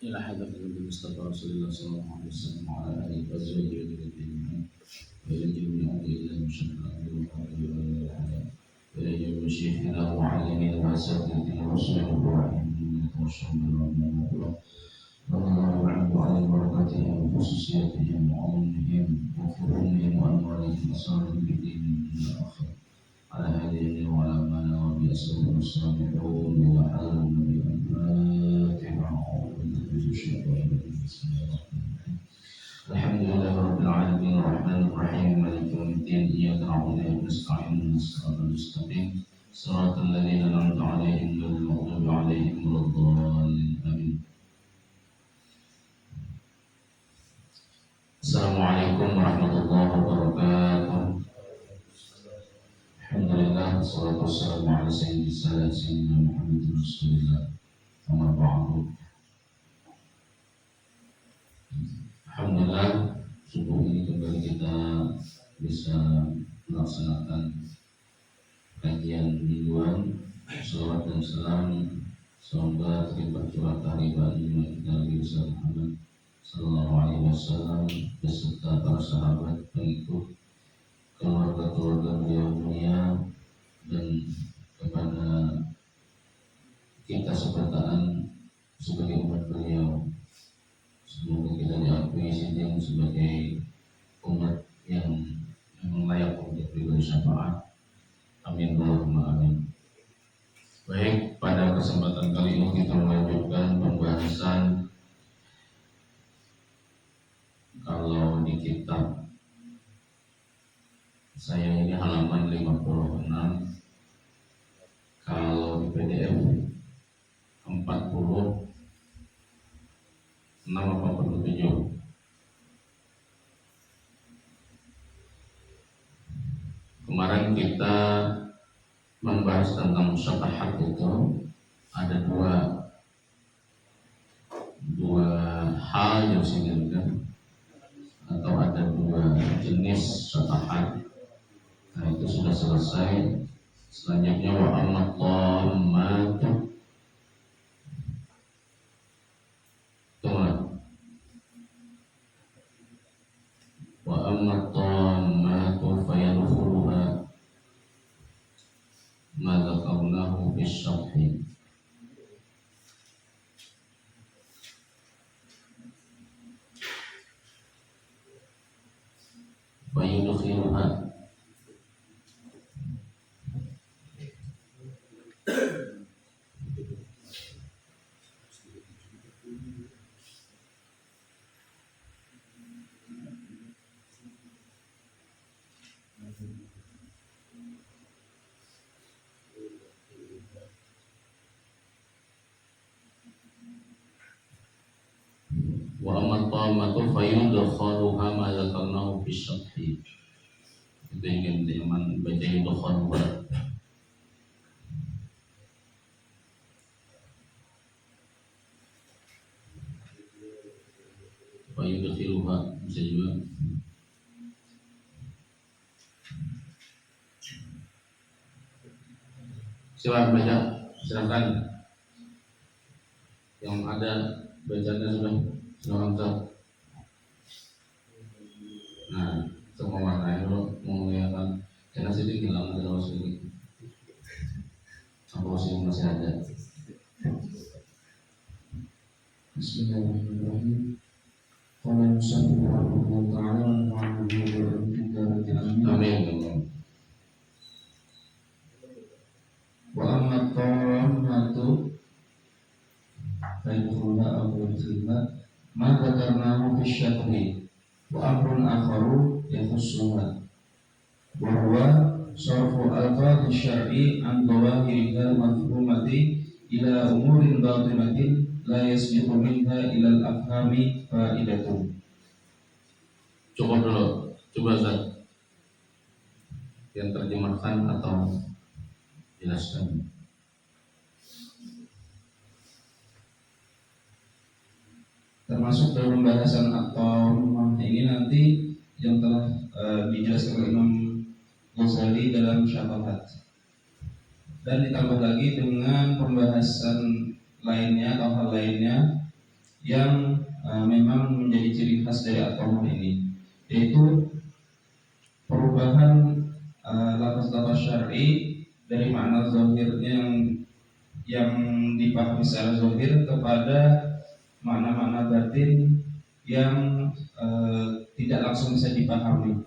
إلى حضرة النبي المصطفى رسول الله صلى الله عليه وسلم وعلى آله وأزواجه وذريته وإلى جميع أولياء الله وشهداء وإلى جميع شيخنا ومعلمنا وأساتذتنا ورسولنا وراحمين وشهداء الله عنه وعلى بركاتهم وخصوصياتهم وعلمهم وفروعهم وأموالهم وصالحهم بدين من الآخر على هذه وعلى من وبأسره الصالحون وعلى النبي الفاتحة بسم الله الرحمن الرحيم الحمد لله رب العالمين الرحمن الرحيم مالك يوم الدين إياك نعبد وإياك نستعين اهدنا الصراط المستقيم صراط الذين أنعمت عليهم غير المغضوب عليهم ولا الضالين آمين. Assalamualaikum warahmatullahi wabarakatuh. Alhamdulillah wassalatu wassalamu ala sayyidina Muhammadin Rasulillah. Amma ba'du. Alhamdulillah subuh ini kembali kita bisa melaksanakan kajian mingguan. Salawat dan salam semoga terlibat curhat tahriban kita Nabi Muhammad Sallallahu Alaihi Wasallam beserta para sahabat, pengikut, keluarga-keluarga beliau mulia dan kepada kita sepertaan sebagai umat beliau. Semoga kita diakui sidang sebagai umat yang memang layak untuk diberi syafaat. Amin Allahumma amin. Baik, pada kesempatan kali ini kita melanjutkan pembahasan. Kalau di kitab saya ini halaman 56, kalau di PDF 46 atau 47. Kemarin kita membahas tentang syatahat itu ada dua hal yang signifikan atau ada dua jenis syatahat. Nah itu sudah selesai. Selanjutnya wa amma dhammatu wa amma dhammatu fayadkhuluha ma dzakarnahu bisyarhi. Fayudkhiluha wa amma dhammatu fayudkhiluha ma dzakarnahu bisyarhi. Itu yang teman baca yudkhiluha. Fayudkhiluha bisa juga. Silakan baca, silakan. Yang ada bacanya sudah lengkap. Nah, semua warnanya dulu menguliakan. Karena sedikit hilang dari awal sedikit. Apa sih masih ada? Bismillahirrahmanirrahim. Qala musannif rahimahullah ta'ala wa Amin. wa amma tawammatu fayadkhuluha aw yudkhilha ma dzakarnahu fi syarhi wa amrun akharu yakhussuha wa huwa sarfu alfadhi syar'i an dhawahiriha mafhumati ila umurin batinatin la yasbiqu minha ila al-afhami fa'idatun. Cukup dulu, coba Ustaz yang terjemahkan atau jelaskan. Termasuk dalam pembahasan atau ini nanti yang telah dijelaskan oleh Imam Ghazali dalam Syafaat, dan ditambah lagi dengan pembahasan lainnya atau hal lainnya yang memang menjadi ciri khas dari at-tamah ini, yaitu perubahan lafaz-lafaz syar'i dari makna zahirnya yang dipahami secara zahir kepada makna-makna batin yang tidak langsung bisa dipahami.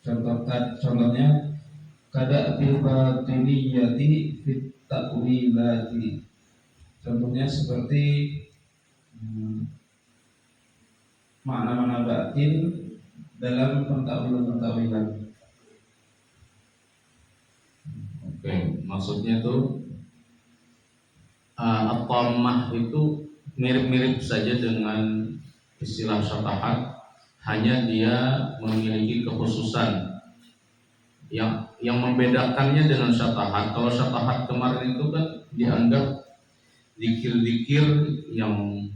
Contohnya kada bil batiniyati fit ta'wilati. Contohnya seperti makna-makna batin dalam pentakwilan. Oke, maksudnya tuh at-tamah itu mirip-mirip saja dengan istilah syatahat, hanya dia memiliki kekhususan yang membedakannya dengan syatahat. Kalau syatahat kemarin itu kan dianggap zikir-zikir yang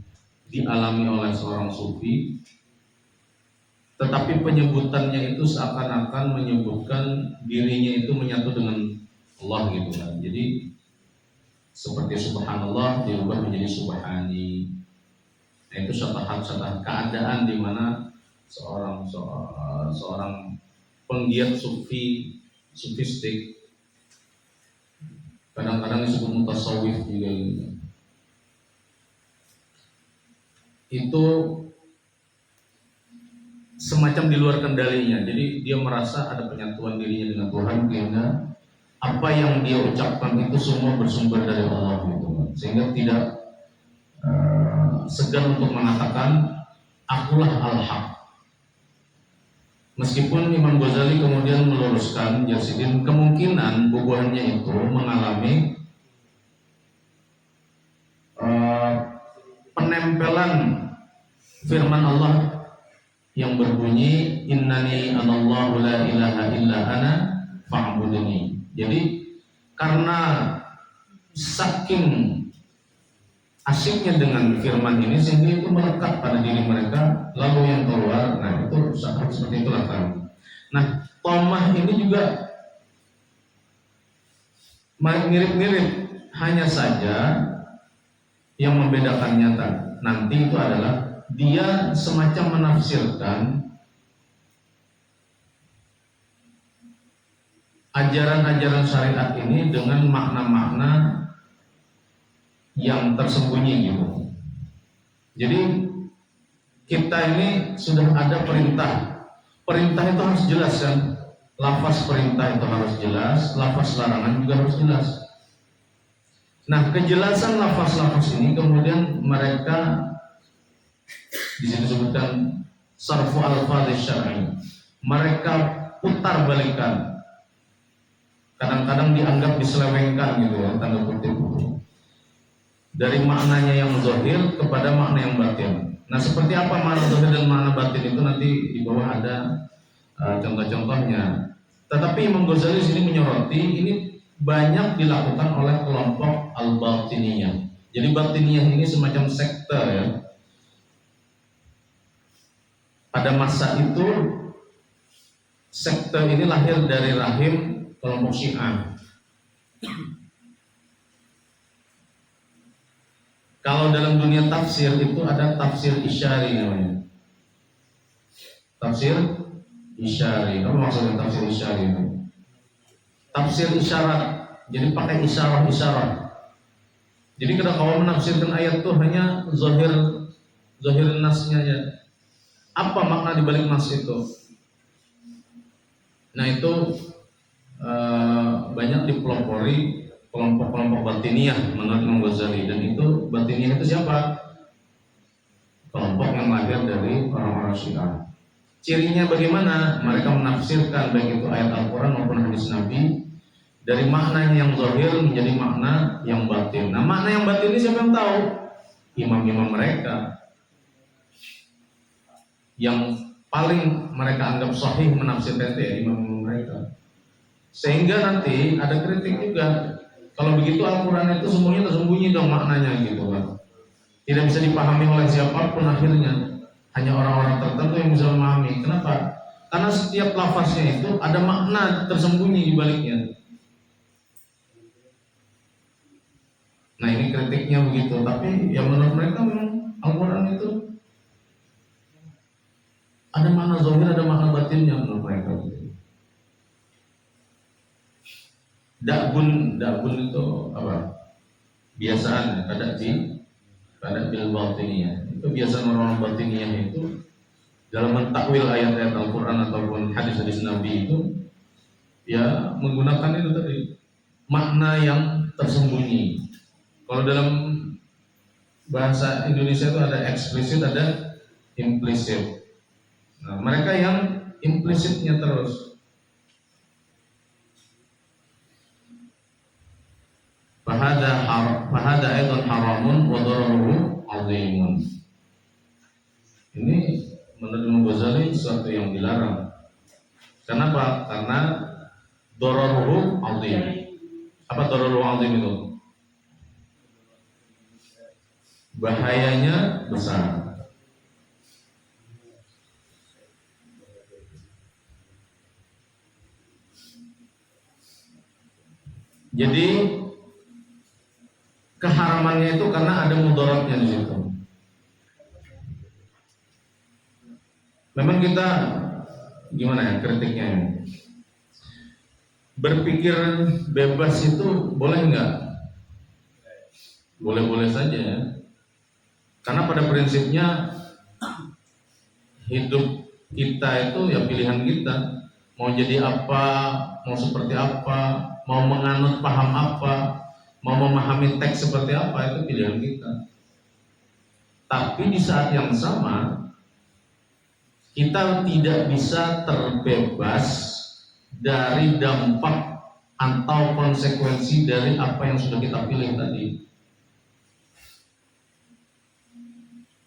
dialami oleh seorang sufi, tetapi penyebutannya itu seakan-akan menyebutkan dirinya itu menyatu dengan Allah gitu kan. Jadi seperti subhanallah diubah menjadi subhani. Nah, itu syatahat keadaan di mana seorang penggiat sufistik, kadang-kadang disebut mutasawwif juga gitu. Itu semacam di luar kendalinya. Jadi dia merasa ada penyatuan dirinya dengan Tuhan, sehingga apa yang dia ucapkan itu semua bersumber dari Allah gitu. Sehingga tidak segan untuk mengatakan akulah al-haq. Meskipun Imam Ghazali kemudian meluruskan Yazidin kemungkinan bubuhannya itu mengalami penempelan firman Allah yang berbunyi innani anallahu la ilaha illa ana fa'buduni. Jadi karena saking asyiknya dengan firman ini sehingga itu melekat pada diri mereka, lalu yang keluar, nah itu seperti itulah kan. Nah, tamah ini juga mirip-mirip, hanya saja yang membedakannya nanti itu adalah dia semacam menafsirkan ajaran-ajaran syariat ini dengan makna-makna yang tersembunyi gitu. Jadi kita ini sudah ada perintah. Perintah itu harus jelas kan? Lafaz perintah itu harus jelas, lafaz larangan juga harus jelas. Nah, kejelasan lafaz-lafaz ini kemudian mereka di sini disebutkan sarfu al-fadhiz syar'i. Mereka putar balikan. Kadang-kadang dianggap diselewengkan gitu ya, tanda kutip. Dari maknanya yang zahir kepada makna yang batin. Nah, seperti apa makna zahir dan makna batin itu nanti di bawah ada contoh-contohnya. Tetapi Imam Ghazali sini menyoroti ini banyak dilakukan oleh kelompok al-batiniyah. Jadi batiniyah ini semacam sekte ya. Pada masa itu sekte ini lahir dari rahim kelompok Syiah. Kalau dalam dunia tafsir itu ada tafsir isyari namanya. Tafsir isyari. Apa maksudnya tafsir isyari itu? Tafsir isyarat. Jadi pakai isyarah-isyarah. Jadi kalau kamu menafsirkan ayat itu hanya zahir nasnya ya. Apa makna di balik nas itu? Nah, itu banyak dipelopori kelompok-kelompok batiniyah menurut Imam Ghazali, dan itu batiniyah itu siapa? Kelompok yang lahir dari orang-orang Syiah. Cirinya bagaimana? Mereka menafsirkan baik itu ayat Al-Quran maupun hadis Nabi dari maknanya yang zahir menjadi makna yang batin. Nah, makna yang batin ini siapa yang tahu? Imam-imam mereka yang paling mereka anggap sahih menafsirkan itu ya imam mereka. Sehingga nanti ada kritik juga. Kalau begitu Al-Quran itu semuanya tersembunyi dong maknanya gitu kan. Tidak bisa dipahami oleh siapapun akhirnya. Hanya orang-orang tertentu yang bisa memahami. Kenapa? Karena setiap lafaznya itu ada makna tersembunyi di baliknya. Nah, ini kritiknya begitu. Tapi ya menurut mereka memang Al-Quran itu ada makna zahir, ada makna batinnya menurut mereka. Dakbun itu apa? Biasaan, kada bil batiniyah. Itu biasaan orang batiniyah itu dalam mentakwil ayat-ayat Al-Quran ataupun hadis-hadis Nabi itu ya menggunakan itu tadi makna yang tersembunyi. Kalau dalam bahasa Indonesia itu ada eksplisit, ada implisit. Nah, mereka yang implisitnya terus. Fahada aidan haramun wa dararuhu azimun. Ini menurut Imam Ghazali sesuatu yang dilarang. Kenapa? Karena dararuhu azim. Apa dararuhu azim itu? Bahayanya besar. Jadi keharamannya itu karena ada mudaratnya di situ. Memang kita gimana ya kritiknya? Berpikir bebas itu boleh nggak? Boleh-boleh saja ya. Karena pada prinsipnya hidup kita itu ya pilihan kita. Mau jadi apa, mau seperti apa, mau menganut paham apa, mau memahami teks seperti apa, itu pilihan kita. Tapi di saat yang sama kita tidak bisa terbebas dari dampak atau konsekuensi dari apa yang sudah kita pilih tadi.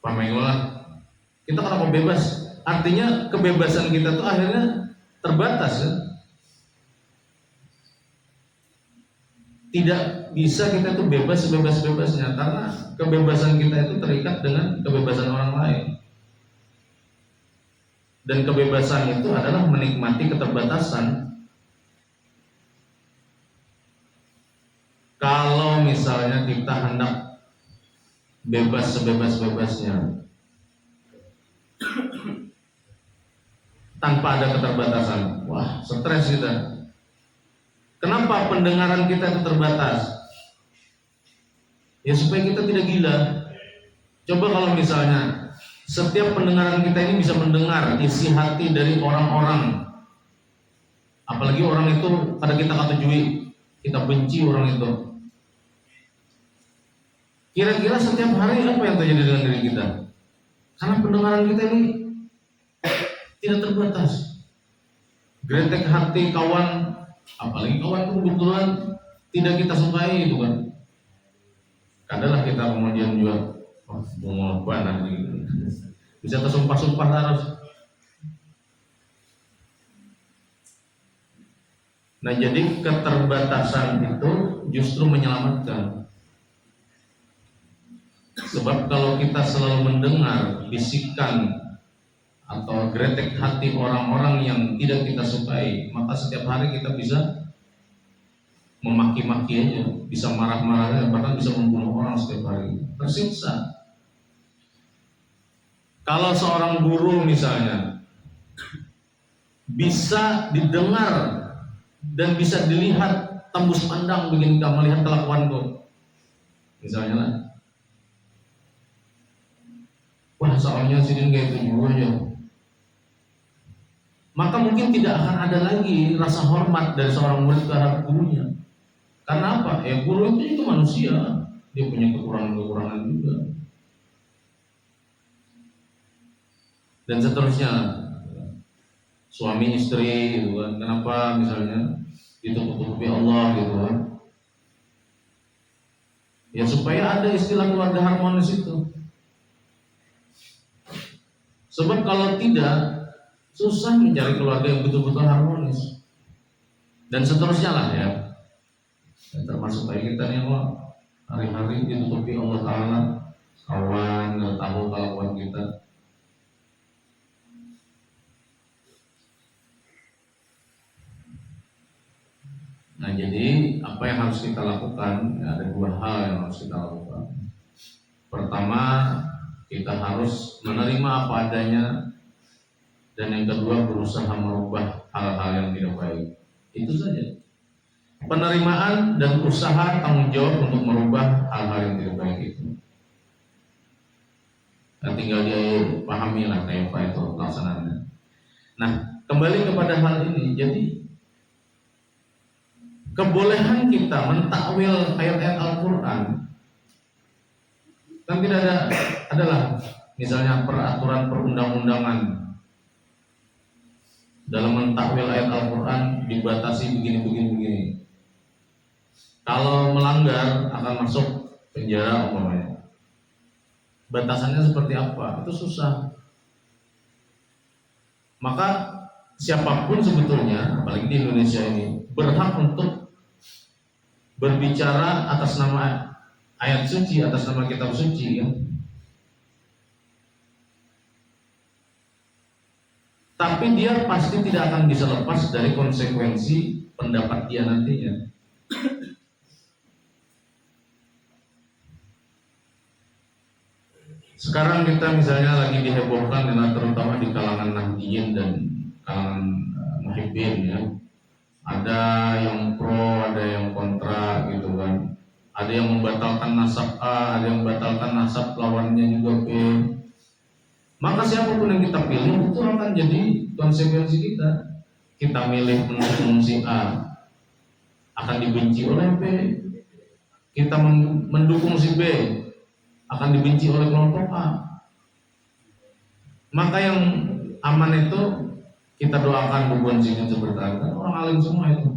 Pahamilah, kita kenapa bebas? Artinya kebebasan kita tuh akhirnya terbatas ya. Tidak bisa kita tuh bebas sebebas-bebasnya karena kebebasan kita itu terikat dengan kebebasan orang lain. Dan kebebasan itu adalah menikmati keterbatasan. Kalau misalnya kita hendak bebas sebebas-bebasnya tanpa ada keterbatasan, wah stres kita. Kenapa pendengaran kita itu terbatas? Ya supaya kita tidak gila. Coba kalau misalnya setiap pendengaran kita ini bisa mendengar isi hati dari orang-orang, apalagi orang itu kada kita ketujui, kita benci orang itu. Kira-kira setiap hari apa yang terjadi dengan diri kita? Karena pendengaran kita ini tidak terbatas. Gretek hati kawan, apalagi kawan itu kebetulan tidak kita sukai itu kan. Kadalah kita kemudian juga mau apa nanti bisa tersumpah-sumpah harus. Nah jadi keterbatasan itu justru menyelamatkan. Sebab kalau kita selalu mendengar bisikan atau gretek hati orang-orang yang tidak kita sukai, maka setiap hari kita bisa memaki-maki aja, bisa marah-marah, bahkan bisa membunuh orang setiap hari, tersiksa. Kalau seorang guru misalnya bisa didengar dan bisa dilihat tembus pandang begini kamu melihat kelakuanku, misalnya lah, wah soalnya sidin kayak itu juga aja, maka mungkin tidak akan ada lagi rasa hormat dari seorang murid terhadap gurunya. Karena apa? Ya guru itu manusia, dia punya kekurangan-kekurangan juga. Dan seterusnya, suami istri gitu kan, kenapa misalnya ditutup-tutupi Allah gitu kan? Ya supaya ada istilah keluarga harmonis itu. Sebab kalau tidak, susah mencari keluarga yang betul-betul harmonis. Dan seterusnya lah ya. Dan termasuk kayak kita nih Allah, hari-hari ditutupi Allah Ta'ala, kawan, nggak tahu kelakuan kita. Nah jadi apa yang harus kita lakukan? Ya, ada dua hal yang harus kita lakukan. Pertama, Kita harus menerima apa adanya, dan yang kedua berusaha merubah hal-hal yang tidak baik. Itu saja. Penerimaan dan usaha tanggung jawab untuk merubah hal-hal yang tidak baik itu. Dan tinggal dia pahamilah kayak apa itu pelaksanaannya. Nah, kembali kepada hal ini. Jadi kebolehan kita mentakwil ayat-ayat Al-Quran kan tidak adalah misalnya peraturan perundang-undangan dalam mentakwil ayat Al-Quran dibatasi begini. Kalau melanggar akan masuk penjara umpamanya. Batasannya seperti apa? Itu susah. Maka siapapun sebetulnya, apalagi di Indonesia ini, berhak untuk berbicara atas nama ayat suci, atas nama kitab suci, ya. Tapi dia pasti tidak akan bisa lepas dari konsekuensi pendapat dia nantinya. Sekarang kita misalnya lagi dihebohkan dengan terutama di kalangan Nahdiyin dan kalangan Muhibbin, ya. Ada yang pro, ada yang kontra gitu kan. Ada yang membatalkan nasab A, ada yang membatalkan nasab lawannya juga B. Maka siapapun yang kita pilih itu akan jadi konsekuensi kita. Kita milih mendukung si A, akan dibenci oleh B. Kita mendukung si B, akan dibenci oleh kelompok A. Maka yang aman itu kita doakan hubungan sini bertahan. Orang alim semua itu.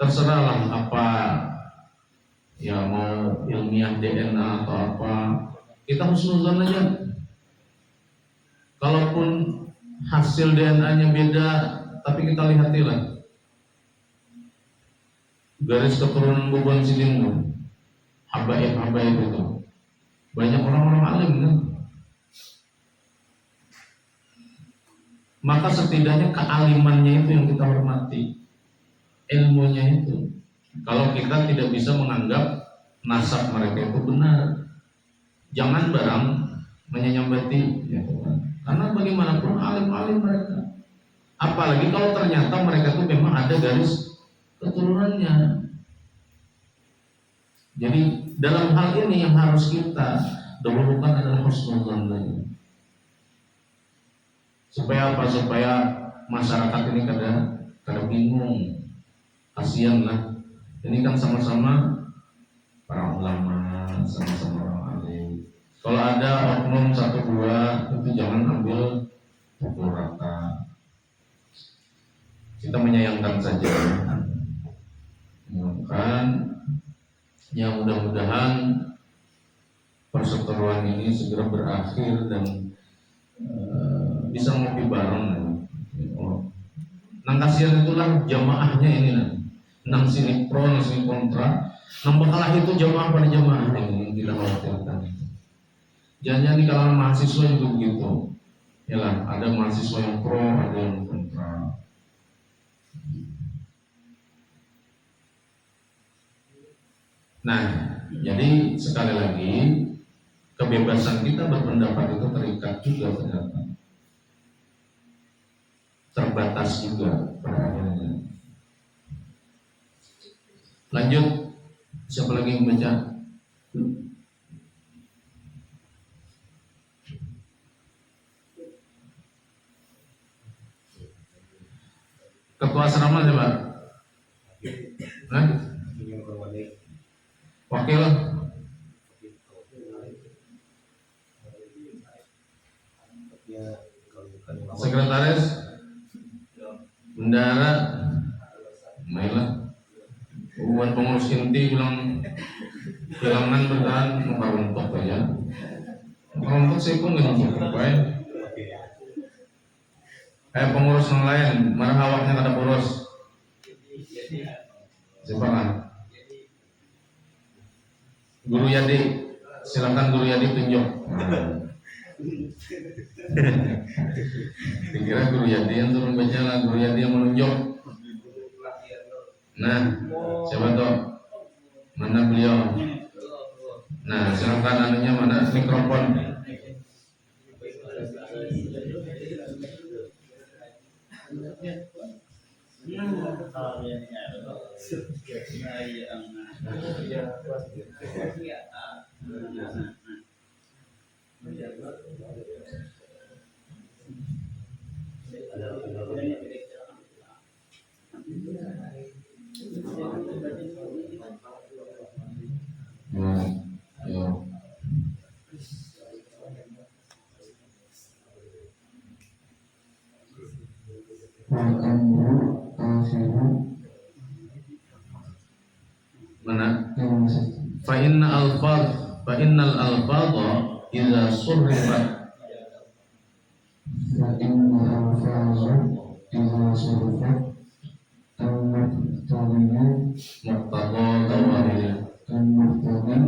Terserahlah apa, ya mau ilmiah DNA atau apa, kita husnuzon aja. Kalaupun hasil DNA-nya beda, tapi kita lihatilah garis keturunan Bubon Sidingu, habaib itu. Banyak orang-orang alim kan? Maka setidaknya kealimannya itu yang kita hormati, ilmunya itu. Kalau kita tidak bisa menganggap nasab mereka itu benar, jangan barang menyambangi, ya, karena bagaimanapun alim-alim mereka. Apalagi kalau ternyata mereka itu memang ada garis keturunannya. Jadi dalam hal ini yang harus kita dahulukan adalah husnuzon. Supaya apa? Supaya masyarakat ini kada bingung. Kasihan lah. Ini kan sama-sama para ulama, sama-sama orang alim. Kalau ada oknum satu dua itu jangan ambil pukul rata. Kita menyayangkan saja. Mudah-mudahan perseteruan ini segera berakhir dan bisa ngopi bareng. Nang kasihan itulah jamaahnya ini, nang sini pro, nang sini kontra. Nang bakalah itu jamaah pada jamaah ini yang kita khawatirkan. Jangan di kalangan mahasiswa juga begitu. Yalah, ada mahasiswa yang pro, ada yang kontra. Nah, jadi sekali lagi kebebasan kita berpendapat itu terikat juga ternyata. Terbatas juga pada akhirnya. Lanjut, siapa lagi yang baca? Ketua asrama siapa? Nah? Wakil? Sekretaris? Bendara? Mainlah. Bukan pengurus inti bilang bilangan bertahan muka runtuh aja. Muka runtuh saya pun nggak cukup baik. Pengurus yang lain, mana awaknya kada boros? Siapa kan? Guru Yadi, silakan Guru Yadi tunjuk. Dikira Guru Yadi yang turun baca lah, Guru Yadi yang menunjuk. Nah, siapa tuh? Mana beliau? Nah, silakan. Silahkan anunya mana mikrofon. Ayo. Mana? Fa innal alfadha idza surrifat muqtada zawahirnya butlan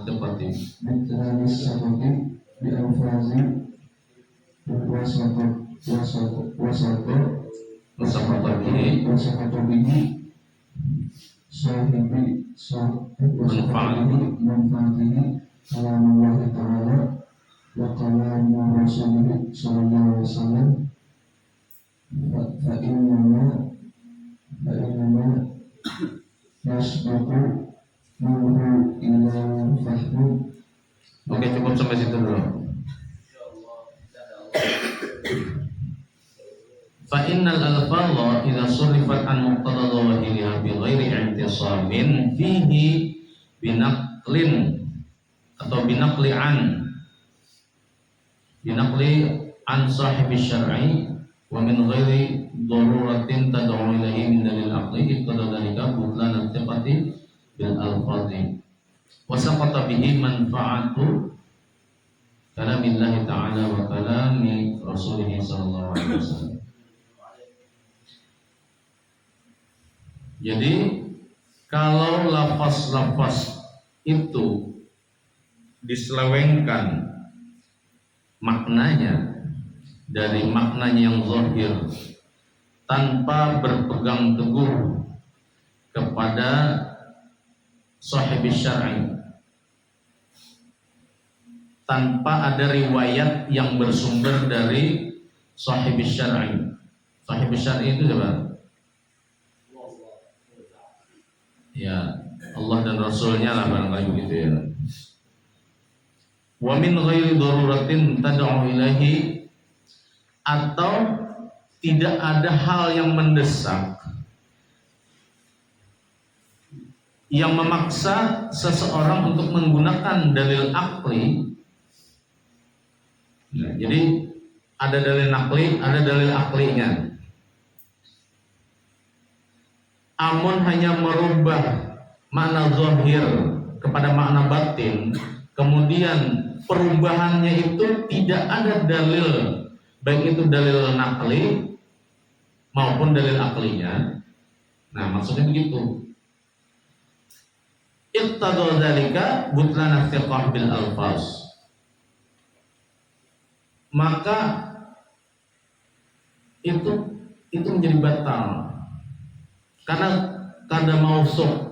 tepati wasaqata bihi manfaatihi kalamullah ta'ala wa kalamu rasulih sallallahu alaihi wasallam fa innama yasbaqu nuru ila fahmu. Oke, cukup sampai situ dulu. Fa innal alfadha idza surifat an muqtada dhawahiriha bi ghairi i'tisamin fihi binaqlin atau binaqli an sahibi syar'i wa min ghairi daruratin tad'u ilaihi min dalil aqli iqtada dhalika butlan al-thiqati bil alfadhi wa saqata bihi manfa'atu kalamillahi ta'ala wa kalami rasulih sallallahu alaihi wasallam. Jadi kalau lafaz-lafaz itu diselewengkan maknanya dari maknanya yang zahir tanpa berpegang teguh kepada sahib syar'i, tanpa ada riwayat yang bersumber dari sahib syar'i. Sahib syar'i itu siapa? Ya, Allah dan Rasulnya lah barangkali begitu ya. Wa min ghairi daruratin tad'u ilaihi, atau tidak ada hal yang mendesak yang memaksa seseorang untuk menggunakan dalil akli. Nah, jadi ada dalil akli, ada dalil aklinya. Amun hanya merubah makna zahir kepada makna batin, kemudian perubahannya itu tidak ada dalil, baik itu dalil nakli maupun dalil aklinya. Nah, maksudnya begitu. Iqtada dzalika butlan istiqah bil alfaz. Maka itu menjadi batal. Karena kada mausuk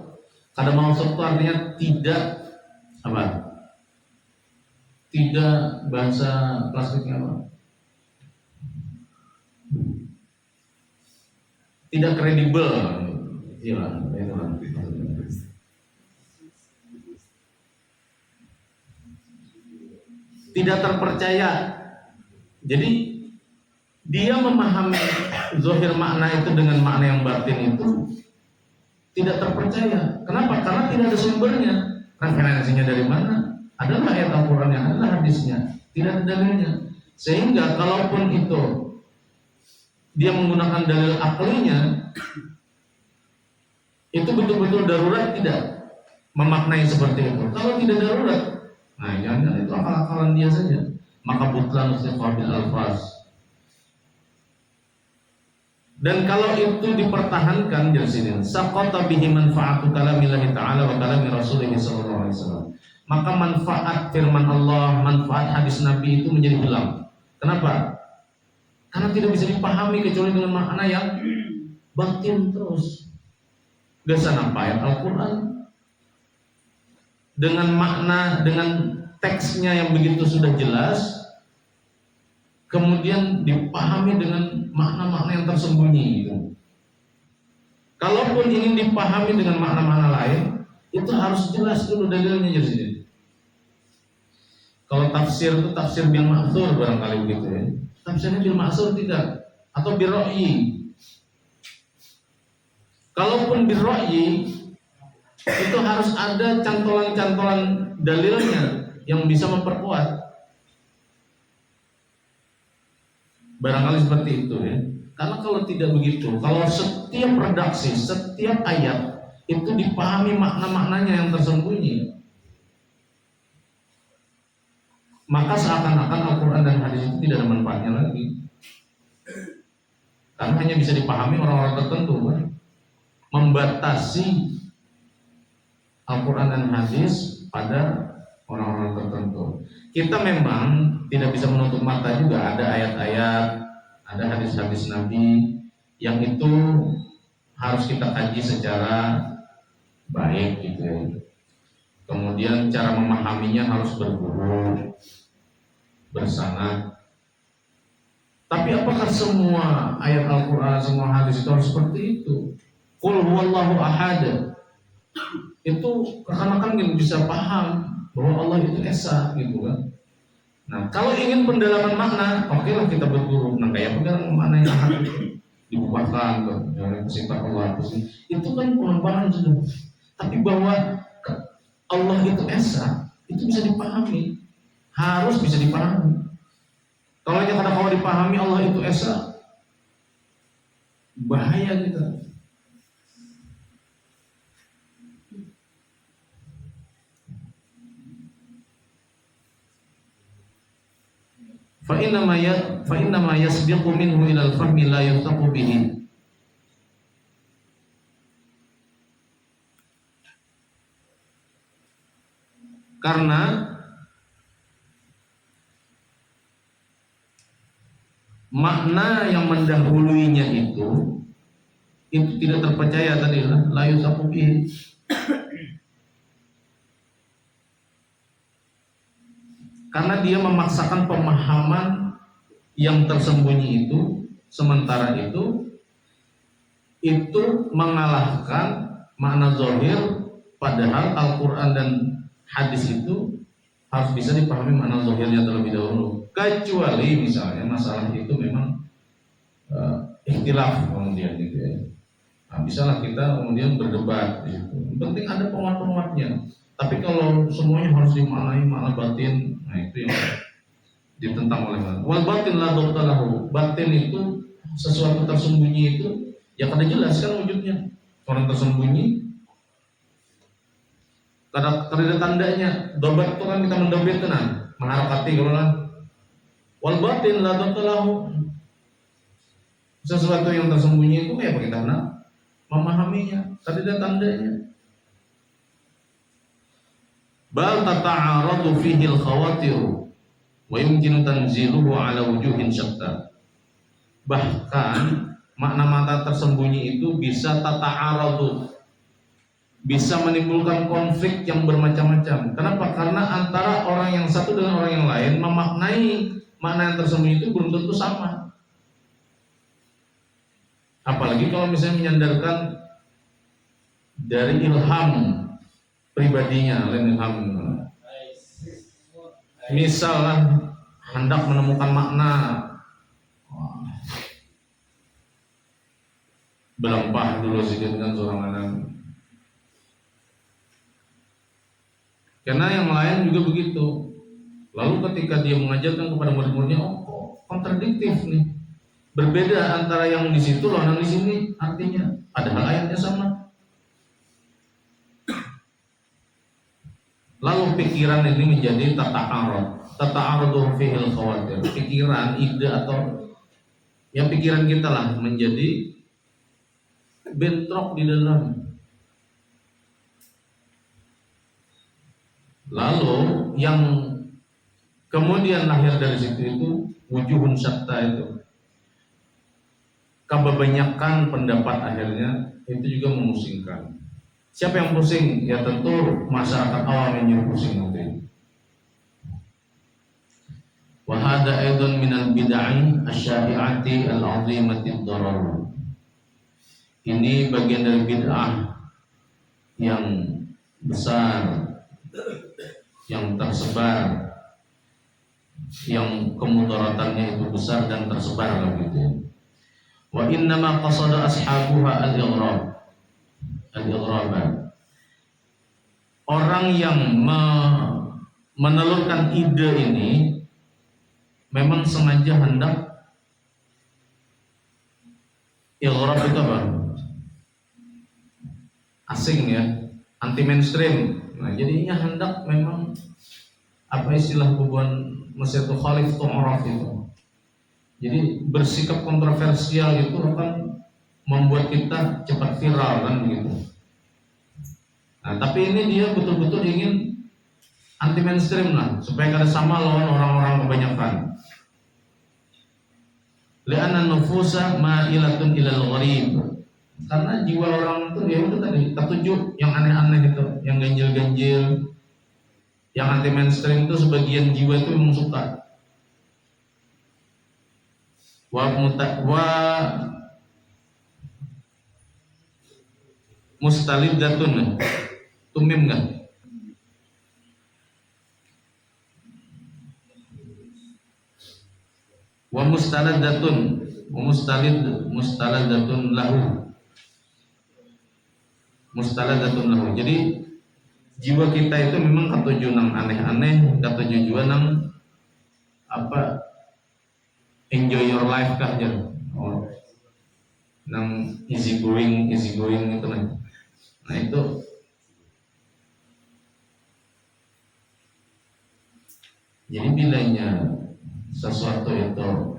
itu artinya tidak apa? Tidak, bahasa klasiknya apa? Tidak kredibel. Iya, tidak terpercaya. Jadi dia memahami zahir makna itu dengan makna yang batin itu tidak terpercaya. Kenapa? Karena tidak ada sumbernya. Referensinya dari mana? Adalah ayat Al-Quran, yang adalah hadisnya, tidak ada dalilnya. Sehingga kalaupun itu dia menggunakan dalil aklinya, itu betul-betul darurat tidak memaknai seperti itu. Kalau tidak darurat, nah jangan itu akal-akalan dia saja. Maka butlan istiqah bil alfaz. Dan kalau itu dipertahankan dari sini, saqata bihi manfaatu kalamillahi ta'ala wa kalami rasulih sallallahu alaihi wasallam. Maka manfaat firman Allah, manfaat hadis Nabi itu menjadi hilang. Kenapa? Karena tidak bisa dipahami kecuali dengan makna yang batin terus. Biasa ayat Al-Quran dengan makna, dengan teksnya yang begitu sudah jelas, kemudian dipahami dengan makna-makna yang tersembunyi gitu. Kalaupun ingin dipahami dengan makna-makna lain, itu harus jelas dulu dalilnya jadi sini. Kalau tafsir itu tafsir bil ma'thur barangkali begitu ya. Tafsirnya bil ma'thur tidak, atau bil ra'yi. Kalaupun bil ra'yi, itu harus ada cantolan-cantolan dalilnya yang bisa memperkuat. Barangkali seperti itu ya. Karena kalau tidak begitu, kalau setiap redaksi, setiap ayat itu dipahami makna-maknanya yang tersembunyi, maka seakan-akan Al-Quran dan hadis itu tidak ada manfaatnya lagi. Karena hanya bisa dipahami orang-orang tertentu kan? Membatasi Al-Quran dan hadis pada orang-orang tertentu. Kita memang tidak bisa menutup mata juga, ada ayat-ayat, ada hadis-hadis Nabi yang itu harus kita kaji secara baik gitu ya. Kemudian cara memahaminya harus berguru, bersanad. Tapi apakah semua ayat Al-Quran, semua hadis itu harus seperti itu? Qul huwallahu ahad. Itu rekan-rekan yang bisa paham bahwa Allah itu esa gitu kan. Nah, kalau ingin pendalaman makna, oke lah kita berguru. Nah, kayak pegang makna yang ahad itu dibubarkan kan, yang sifat Allah itu kan pengembangan sudah. Tapi bahwa Allah itu esa, itu bisa dipahami, harus bisa dipahami. Kalau hanya kalau dipahami Allah itu esa, bahaya kita. Fa inna ma yasbiqu minhu ila al-fahmi la yuftaqu bihi. Karena makna yang mendahuluinya itu tidak terpercaya tadi lah, la yuftaqu bihi. Karena dia memaksakan pemahaman yang tersembunyi itu, sementara itu mengalahkan makna zahir, padahal Al-Quran dan hadis itu harus bisa dipahami makna zahirnya terlebih dahulu. Kecuali misalnya masalah itu memang ikhtilaf kemudian gitu ya. Nah, bisalah kita kemudian berdebat gitu. Yang penting ada penguat-penguatnya. Tapi kalau semuanya harus dimaknai makna batin, nah itu yang ditentang oleh Allah. Wal batin la dhabtalahu. Batin itu sesuatu tersembunyi itu ya kada jelas kan wujudnya. Orang tersembunyi kada ada tandanya. Dobat itu kan kita mendobit tenan, mengharapati kalau lah. Wal batin la dhabtalahu. Sesuatu yang tersembunyi itu ya kita nak memahaminya, kada ada tandanya. Bal tata'aradu fihi al-khawatir wa yumkinu tanziluhu ala wujuhin syatta. Bahkan makna-makna tersembunyi itu bisa tata'aradu, bisa menimbulkan konflik yang bermacam-macam. Kenapa? Karena antara orang yang satu dengan orang yang lain memaknai makna yang tersembunyi itu belum tentu sama. Apalagi kalau misalnya menyandarkan dari ilham pribadinya, ilham. Misalnya hendak menemukan makna berlempah dulu sedikit dengan seorang anak. Karena yang lain juga begitu. Lalu ketika dia mengajarkan kepada murid-muridnya, oh kontradiktif nih, berbeda antara yang di situ loh yang di sini, artinya padahal ayatnya sama. Lalu pikiran ini menjadi tata'arud fihil khawatir. Pikiran, ide atau ya pikiran kita lah menjadi bentrok di dalam. Lalu yang kemudian lahir dari situ itu wujuhun syatta itu. Kebanyakan pendapat akhirnya itu juga memusingkan. Siapa yang pusing? Ya tentu masyarakat awam yang pusing nanti. Wa hadza aidan minal bid'ah asy-syai'ati al-'azimati ad-darar. Ini bagian dari bid'ah yang besar, yang tersebar, yang kemudaratannya itu besar dan tersebar begitu. Wa innama qasada ashabuha al-ighrab. Orang yang menelurkan ide ini memang sengaja hendak ighrab itu apa? Asing ya, anti mainstream. Nah, jadinya hendak memang apa istilah bubuan Mesir itu khalif tu'raf itu. Jadi bersikap kontroversial itu akan membuat kita cepat viral kan begitu. Nah, tapi ini dia betul-betul ingin anti mainstream lah, supaya kada sama lawan orang-orang kebanyakan. Li'anna nufusa ma'ilatun ilal gharib. Karena jiwa orang itu ya itu tadi tertuju yang aneh-aneh itu, yang ganjil-ganjil, yang anti mainstream itu sebagian jiwa itu memang suka. Wa mustaliddatun tumim enggak? Wa mustaliddatun lahu. Mustaladzatun lahu. Jadi jiwa kita itu memang katuju nang aneh-aneh, katuju juga nang apa enjoy your life kah aja. Oh. Nang easy going itu nah. Nah itu jadi bilanya sesuatu itu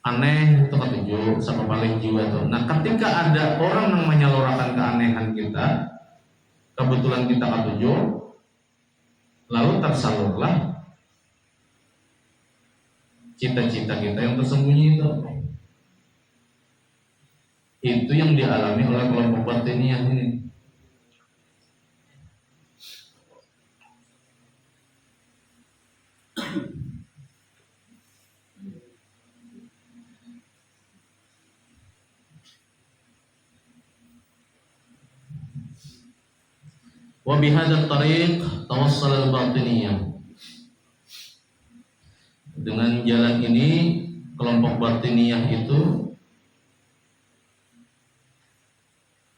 aneh itu ketujuh sama paling jiwa tuh. Nah ketika ada orang yang menyalurkan keanehan kita, kebetulan kita ketujuh, lalu tersalurlah cita-cita kita yang tersembunyi itu. Itu yang dialami oleh kelompok batiniyah ini. Wa bihadzal tariq tawassal al-batiniyah. Dengan jalan ini kelompok batiniyah itu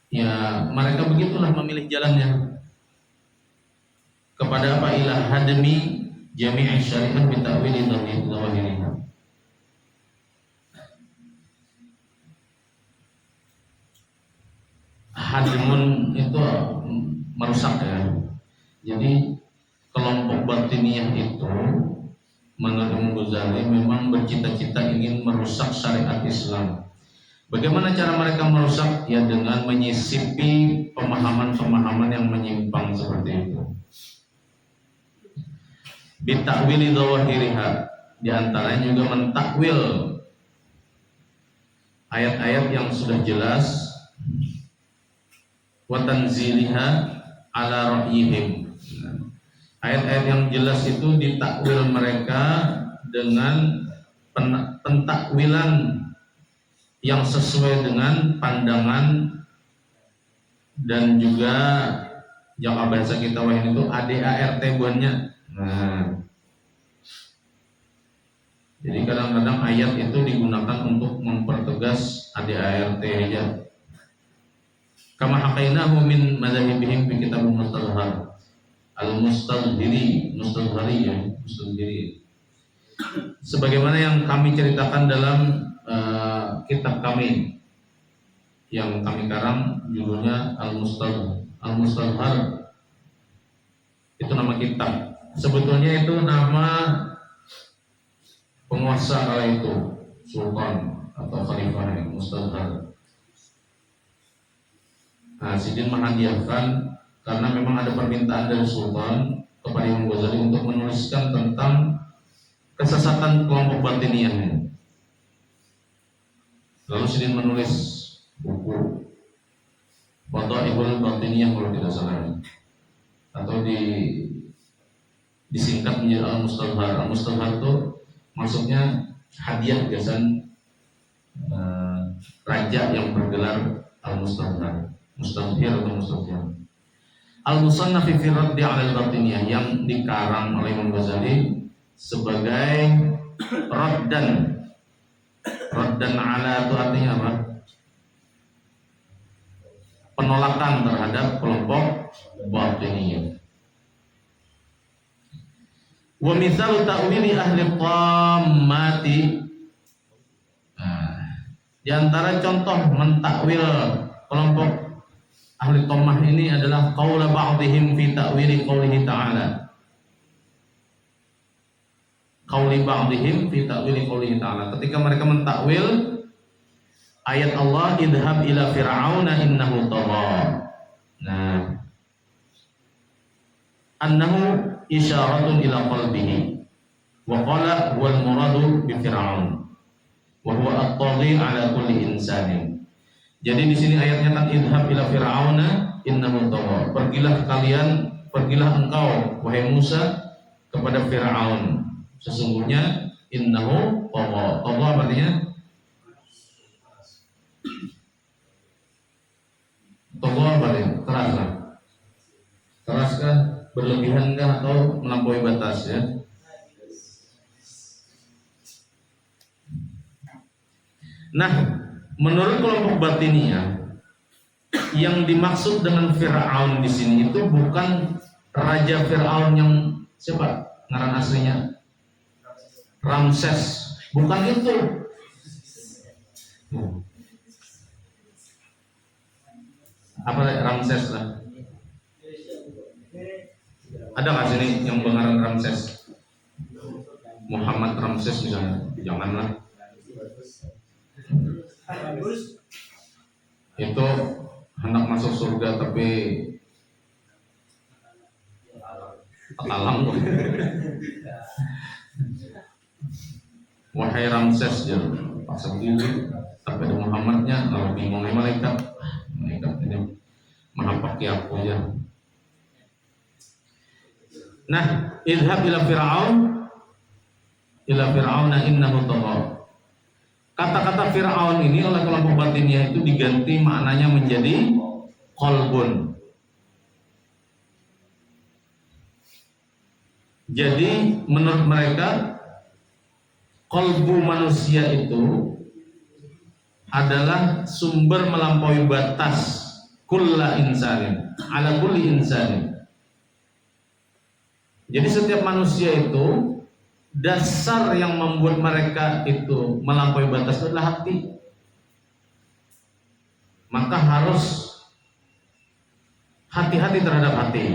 ya mereka begitulah memilih jalannya kepada apa ila hadmi jami'i syari'ah bi ta'wili dhahiriha. Hadmun itu merusak ya. Jadi kelompok batiniyah itu menurut Imam Ghazali memang bercita-cita ingin merusak syariat Islam. Bagaimana cara mereka merusak? Ya dengan menyisipi pemahaman-pemahaman yang menyimpang seperti itu. Bitakwili dhawahiriha, di antaranya juga mentakwil ayat-ayat yang sudah jelas, wa tanziliha ala ra'yihim. Ayat-ayat yang jelas itu ditakwil mereka dengan pentakwilan yang sesuai dengan pandangan dan juga yang bahasa kita wahin itu ADART buannya. Nah, jadi kadang-kadang ayat itu digunakan untuk mempertegas ADART aja. Kama haqainahu min madzhabihim fi kitab Mustadhhar al-Mustadhhiri. Sebagaimana yang kami ceritakan dalam kitab kami yang kami karang judulnya Al-Mustadhhar. Itu nama kitab. Sebetulnya itu nama penguasa kala itu, sultan. atau khalifah yang mustadhar. Nah, Sidin menghadiahkan karena memang ada permintaan dari Sultan kepada Imam Ghazali untuk menuliskan tentang kesesatan kelompok batiniyah. Lalu Sidin menulis buku Fadailul Batiniyah kalau tidak salah, atau disingkat menjadi Al-Mustadhar. Al-Mustadhar itu maksudnya hadiah biasan raja yang bergelar Al-Mustadhar, Mustadhir atau Mustadhir. Al-Musannaf fi Raddi 'ala al-Batiniyah yang dikarang oleh Imam Ghazali sebagai raddan. Raddan 'ala itu artinya apa? Penolakan terhadap kelompok Batiniyah. Wa mithal ta'wili ahli tammati. Di antara contoh mentakwil kelompok ahli dhammah ini adalah qaula ba'dihim fi ta'wili qaulihi ta'ala. Qauli ba'dihim fi ta'wili qaulihi ta'ala. Ketika mereka mentakwil ayat Allah, idhab ila fir'auna innahu tagha. Nah, annahu isyaratun ila qalbihi wa qala wal muradu bi fir'aun wa huwa at-taghi ala kulli insanin. Jadi di sini ayatnya kan idhab ila fir'auna innahu tagha. Pergilah engkau wahai Musa kepada Fir'aun, sesungguhnya innahu tagha. Tagha artinya tagha berarti keras lah. Keraskah, berlebihankah atau melampaui batas ya? Nah, menurut kelompok Batiniyah, yang dimaksud dengan Fir'aun di sini itu bukan Raja Fir'aun yang siapa? Ngaran aslinya Ramses. Bukan itu. Apa Ramses lah? Ada nggak sini yang pengarang Ramses? Muhammad Ramses misalnya? Janganlah. Itu hendak masuk surga tapi talang. Wahai Ramses, ya pasang diri. Tapi ada Muhammadnya, lalu bingung malaikat ini menampaki aku ya. Nah, idhab ila fir'auna innahu tagha. Kata-kata Fir'aun ini oleh kelompok Batiniyah itu diganti maknanya menjadi qalbun. Jadi menurut mereka qalbu manusia itu adalah sumber melampaui batas kulla insanin ala kulli insanin. Jadi setiap manusia itu dasar yang membuat mereka itu melampaui batas itu adalah hati. Maka harus hati-hati terhadap hati.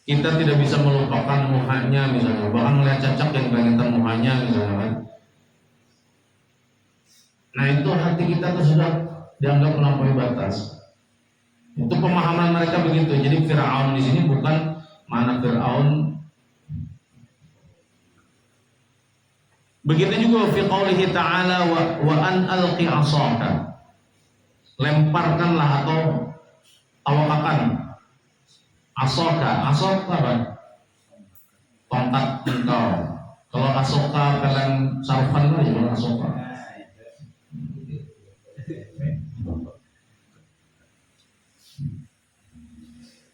Kita tidak bisa melupakan muhanya misalnya, bahkan melihat cacat yang kelihatan muhanya misalnya kan. Nah itu hati kita tuh sudah dianggap melampaui batas. Itu pemahaman mereka begitu. Jadi Fir'aun di sini bukan mana Fir'aun. Begitu juga fi qaulihi ta'ala wa an alqi 'asaka. Lemparkanlah atau tawakakan. Asaka apa? Tongkat engkau. Kalau asoka kalian sarfan itu juga asoka.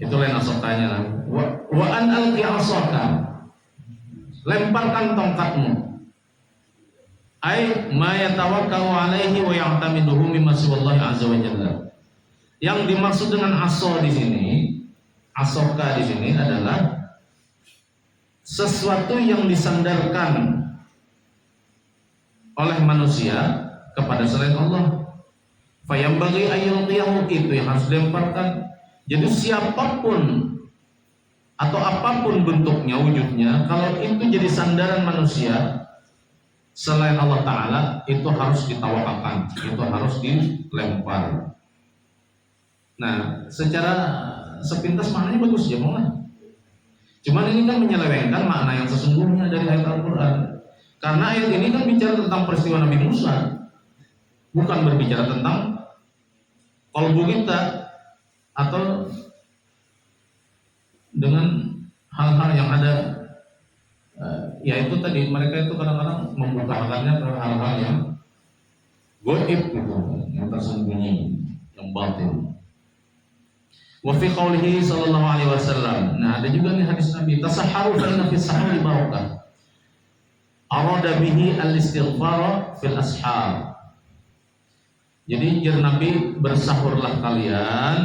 Itu lain asokanya lah. Wa an alqi asaka. Lemparkan tongkatmu. Ai ma yatawakkalu alaihi wa ya'tamiduhu mimma siwallahi azza wa jalla. Yang dimaksud dengan aso di sini, asoka di sini adalah sesuatu yang disandarkan oleh manusia kepada selain Allah. Fayambaghi ayyulqiyahu, itu yang harus dilemparkan. Jadi siapapun atau apapun bentuknya, wujudnya, kalau itu jadi sandaran manusia selain Allah Ta'ala, itu harus ditawakalkan, itu harus dilempar. Nah, secara sepintas maknanya bagus ya, mau nggak? Cuman ini kan menyelewengkan makna yang sesungguhnya dari ayat Al-Quran. Karena ayat ini kan bicara tentang peristiwa Nabi Musa, bukan berbicara tentang kalbu kita atau dengan hal-hal yang ada. Yaitu tadi mereka itu kadang-kadang membuka hatinya ke hal-hal yang goib gitu, yang tersembunyi, yang batin. Wa fi qaulihi sallallahu alaihi wasallam. Nah, ada juga nih hadis Nabi, tasahharu fa inna fis sahuri barakah. Arada bihi al-istighfar fil ashar. Jadi jir Nabi, bersahurlah kalian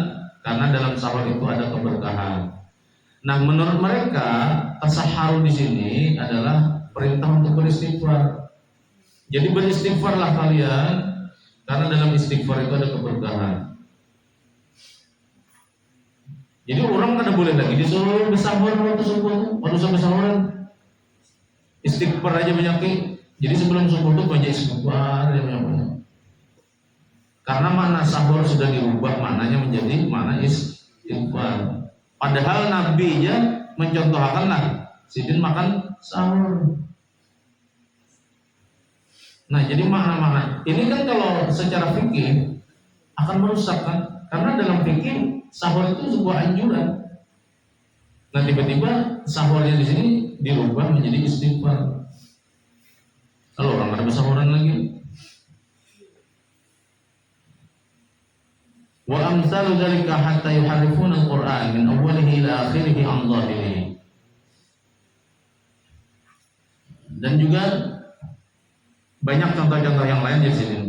karena dalam sahur itu ada keberkahan. Nah, menurut mereka tasahharu di sini adalah perintah untuk beristighfar. Jadi beristighfarlah kalian karena dalam istighfar itu ada keberkahan. Jadi orang kada boleh lagi disuruh bersahur waktu subuh, waktu sampai sahuran istighfar aja banyak. Jadi sebelum subuh itu banyak istighfar aja banyak. Karena makna sahur sudah dirubah maknanya menjadi makna istighfar. Padahal Nabi ya mencontohkan lah sidin makan sahur. Nah, jadi makna-makna ini kan kalau secara fikih akan merusak kan? Karena dalam fikih sahur itu sebuah anjuran. Nah, tiba-tiba sahurnya di sini dirubah menjadi istighfar. Kalau orang ada bersahuran lagi. Wa amsalu dzalika hatta yuharrifuna al-Qur'an min awwalihi ila akhirih an dhahirihi. Dan juga banyak contoh-contoh yang lain di sini.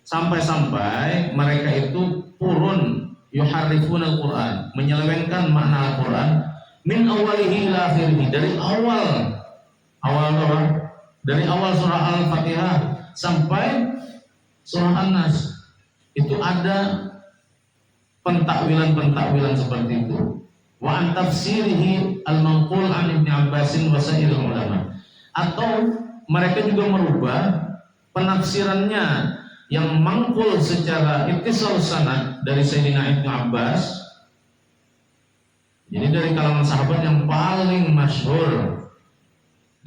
Sampai-sampai mereka itu purun yuharrifuna al-Qur'an, menyelewengkan makna Al-Qur'an min awwalihi ila akhirih, dari awal dari awal surah Al-Fatihah sampai surah An-Nas. Itu ada pentakwilan seperti itu. Wa an tafsirihi al-manqul an Ibnu Abbas wa sa'iril ulama. Atau mereka juga merubah penafsirannya yang mangkul secara ittisal sanad dari Sayyidina Ibnu Abbas. Jadi dari kalangan sahabat yang paling masyhur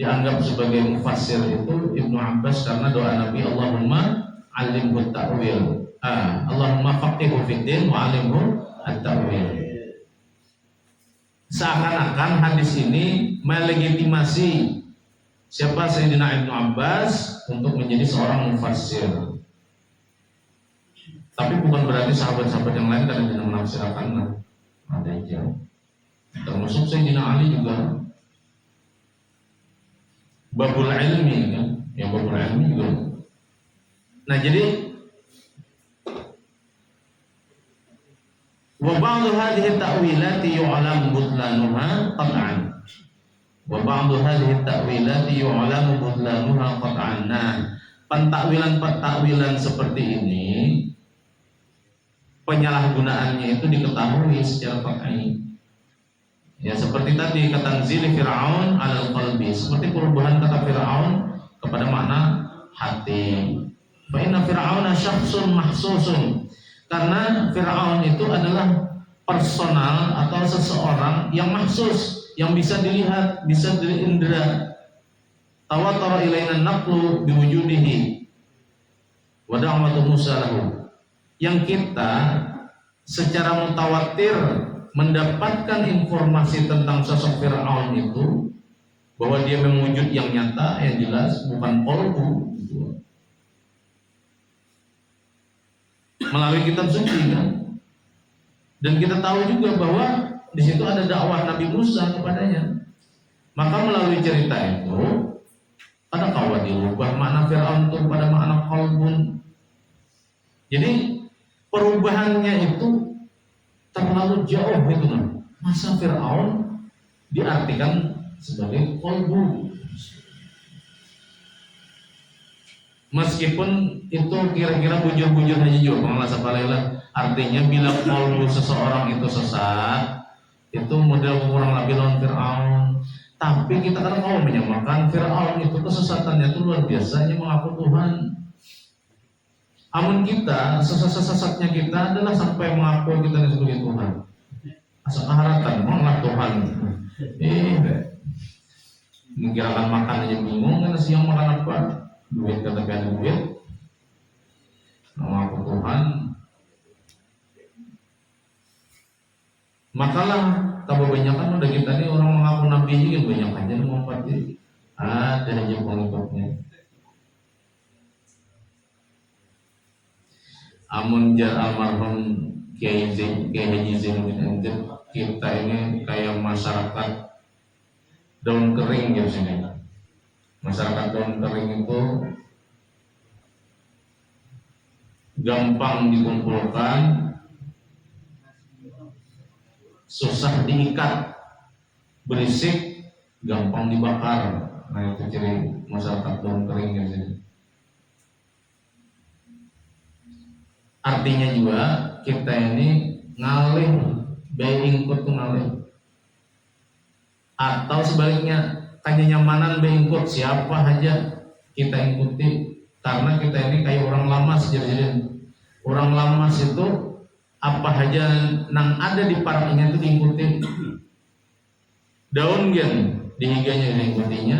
dianggap sebagai mufassir itu Ibnu Abbas, karena doa Nabi, Allahumma alimhu ta'wil. Allahumma faqihhu fid din wa alimhu at-ta'wil. Seakan-akan hadis ini melegitimasi siapa Sayyidina Ibnu Abbas untuk menjadi seorang mufassir. Tapi bukan berarti sahabat-sahabat yang lain kadang tidak menafsirkan. Ada yang jauh. Termasuk Sayyidina Ali juga. Babul ilmi kan, yang babul ilmi juga. Nah, jadi wa ba'du hadhihi ta'wilati yu'lamu butlanuha qat'an. Wa ba'du hadhihi ta'wilati yu'lamu butlanuha qat'an. Nah, pentakwilan seperti ini penyalahgunaannya itu diketahui secara qat'i. Ya, seperti tadi kata Zili Fir'aun alal qalbi, seperti perubahan kata Fir'aun kepada makna hati. Fa inna Fir'auna syakhsun mahsusun. Karena Fir'aun itu adalah personal atau seseorang yang mahsus, yang bisa dilihat, bisa diindra. Tawatara ilaina naqlu biwujudihi wa da'watu Musa lahu. Yang kita secara mutawatir mendapatkan informasi tentang sosok Fir'aun itu, bahwa dia mewujud yang nyata, yang jelas, bukan qalbu, melalui kitab suci kan. Dan kita tahu juga bahwa di situ ada dakwah Nabi Musa kepadanya. Maka melalui cerita itu ada kawat dirubah makna Fir'aun itu pada makna qalbun. Jadi perubahannya itu terlalu jauh gitu kan. Masa Fir'aun diartikan sebagai qalbu? Meskipun itu kira-kira bujur-bujur aja juga, artinya bila qalbu seseorang itu sesat, Itu model kurang lebih lawan Fir'aun. Tapi kita kan mau menyamakan Fir'aun itu kesesatannya itu luar biasanya mengaku Tuhan. Amun kita sesat-sesatnya kita adalah sampai mengaku kita sebagai Tuhan. Asal keharatan, malah Tuhan. Mengkirakan makan aja bingung kan siang makan apa? Duit kata ada duit. Mengaku Tuhan. Makalah kebanyakan udah kita nih orang mengaku nabi juga banyak aja mau pati. Ada aja pengikutnya. Amun jar almarhum Kiai Haji Zainuddin Amjad, kita ini kayak masyarakat daun kering ya sini. Masyarakat daun kering itu gampang dikumpulkan, susah diikat, berisik, gampang dibakar. Nah itu ciri masyarakat daun kering ya sini. Artinya juga kita ini ngalih, beingkut tuh ngalih. Atau sebaliknya kenyamanan beingkut siapa aja kita ikuti, karena kita ini kayak orang lamas jadi orang lamas itu apa aja nang ada di parangnya itu diikuti. Daun gen dihiganya diikutinya,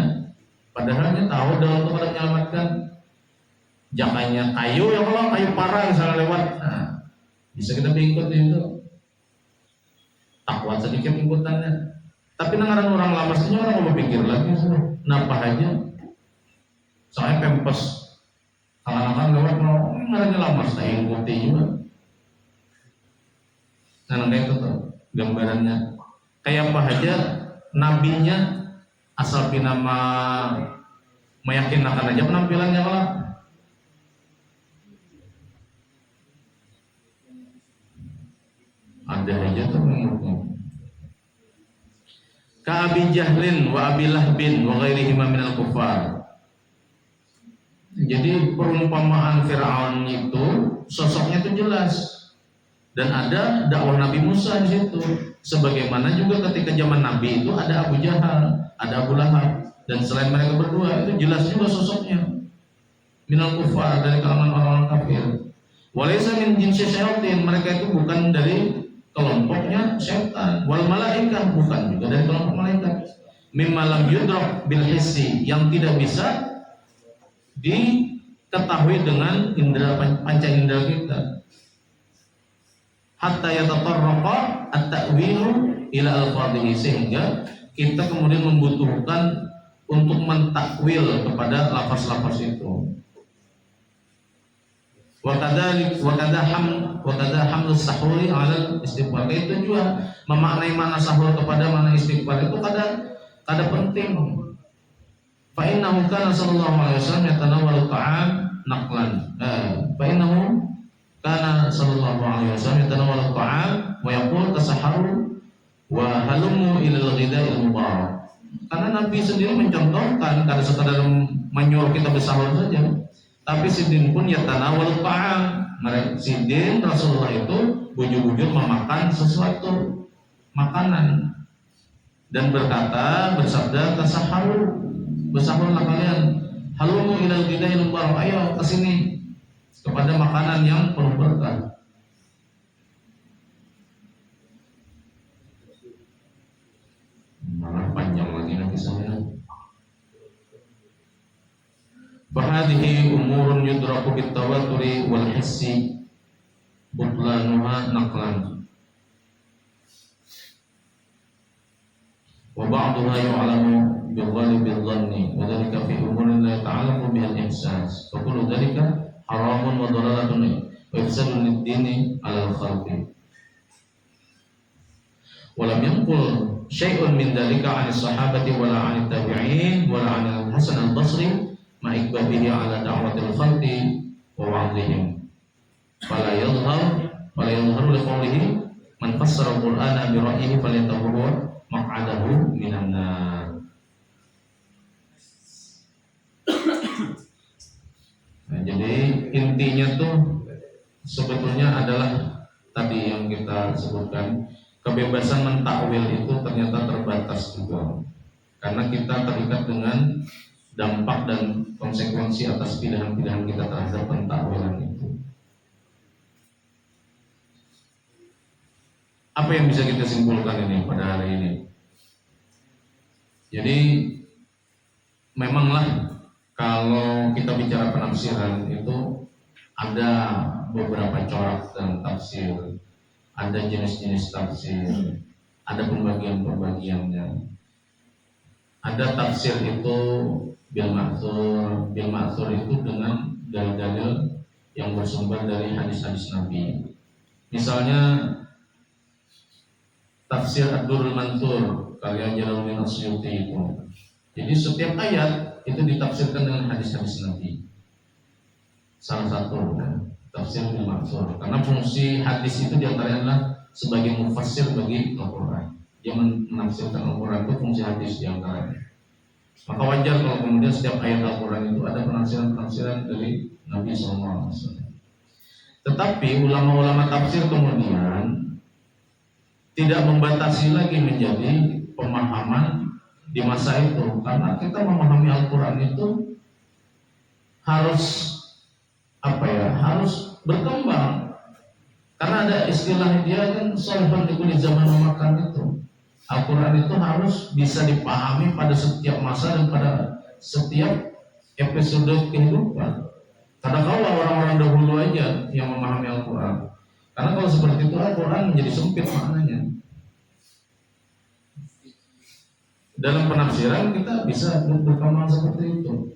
padahalnya tahu daun itu pada menyelamatkan. Jakanya kayu ya kalau kayu parang misalnya lewat, nah, bisa kita ikut itu. Takwa sedikit ikutannya. Tapi nangaran orang lamasnya orang mau berpikir lagi, kenapa aja? Soalnya pempes, akan lewat mau ngaranya lamas, tak ikuti juga. Nah kayak itu tuh gambarannya. Kayak apa aja nabinya asal nama meyakinkan aja penampilannya malah. Ada aja tuh menurutnya. Ka'abi Jahlin wa Abi Lahbin wa ghairihima minal kufar. Jadi perumpamaan Fir'aun itu sosoknya itu jelas, dan ada dakwah Nabi Musa di situ. Sebagaimana juga ketika zaman Nabi itu ada Abu Jahal, ada Abu Lahab, dan selain mereka berdua itu jelas juga sosoknya minal kufar, dari kalangan orang-orang kafir. Walaysa min jinsi syayatin, mereka itu bukan dari kelompoknya setan. Wal malaikah, bukan juga dari kelompok malaikat. Mimma lam yudrak bil hissi, yang tidak bisa diketahui dengan indera panca indera kita. Hatta yatatarraqa at-ta'wilu ila al-fadhihi, sehingga kita kemudian membutuhkan untuk mentakwil kepada lafaz-lafaz itu. Wa kadza hamlu sahuri 'ala istighfar. Itu juga memaknai makna sahur kepada makna istighfar itu kada penting. Fa innahu kana sallallahu alaihi wasallam yatanawwalu ta'am naqlan. Fa innahu kana sallallahu alaihi wasallam yatanawwalu ta'am wa yaqul tasahharu wa halummu ila al-ghida'il mubarak. Karena Nabi sendiri mencontohkan, kada sekadar menyuruh kita bersahur saja, tapi sidin pun yatanawwalu ta'am. Sidin Rasulullah itu bujur-bujur memakan sesuatu makanan dan bersabda tasahharu, bersahurlah kalian, halumu ilal ghida'il mubarak, ayo kesini kepada makanan yang penuh berkah. Malah panjang lagi nanti saya. Fahadihi umurun yudraku bitawaturi wal hissi butlanuha naqlan wa ba'duha yu'lamu bighalibil dhanni wa dhalika fi umurin la yata'allaqu bil ihsas fa kullu dhalika haramun wa dalalatun wa ifsadun lid-dini 'ala al-khalqi wa lam yanqul syai'un min dhalika 'ani sahabati wala 'ani tabi'in wala 'ani al-Hasan al-Basri ma ikbabihi 'ala da'watil khalqi wa wa'dihim fala yadhharu li qawlihi man fassara al-Qur'ana bi ra'yihi falyatabawwa maq'adahu minan nar. Nah, jadi intinya tuh sebetulnya adalah tadi yang kita sebutkan, kebebasan mentakwil itu ternyata terbatas juga, karena kita terikat dengan dampak dan konsekuensi atas pilihan-pilihan kita terhadap pentakwilan itu. Apa yang bisa kita simpulkan ini pada hari ini? Jadi memanglah kalau kita bicara penafsiran itu ada beberapa corak dan tafsir, ada jenis-jenis tafsir, ada pembagian-pembagiannya. Ada tafsir itu bil ma'thur itu dengan dalil-dalil yang bersumber dari hadis-hadis Nabi. Misalnya tafsir Ad-Durrul Mansur karya Jalaluddin As-Suyuti itu. Jadi setiap ayat itu ditafsirkan dengan hadis-hadis Nabi. Salah satu tafsir bil ma'thur. Karena fungsi hadis itu diantaranya adalah sebagai mufassir bagi Al-Quran. Dia menafsirkan Al-Quran itu fungsi hadis diantaranya. Maka wajar kalau kemudian setiap ayat Al-Quran itu ada penafsiran-penafsiran dari Nabi SAW. Tetapi ulama-ulama tafsir kemudian tidak membatasi lagi menjadi pemahaman di masa itu, karena kita memahami Al-Quran itu harus harus berkembang. Karena ada istilah dia kan salafun di kulli zaman memakan itu. Al-Quran itu harus bisa dipahami pada setiap masa dan pada setiap episode kehidupan. Kadang kala orang-orang dahulu aja yang memahami Al-Quran. Karena kalau seperti itu Al-Quran menjadi sempit maknanya. Dalam penafsiran kita bisa berkembang seperti itu.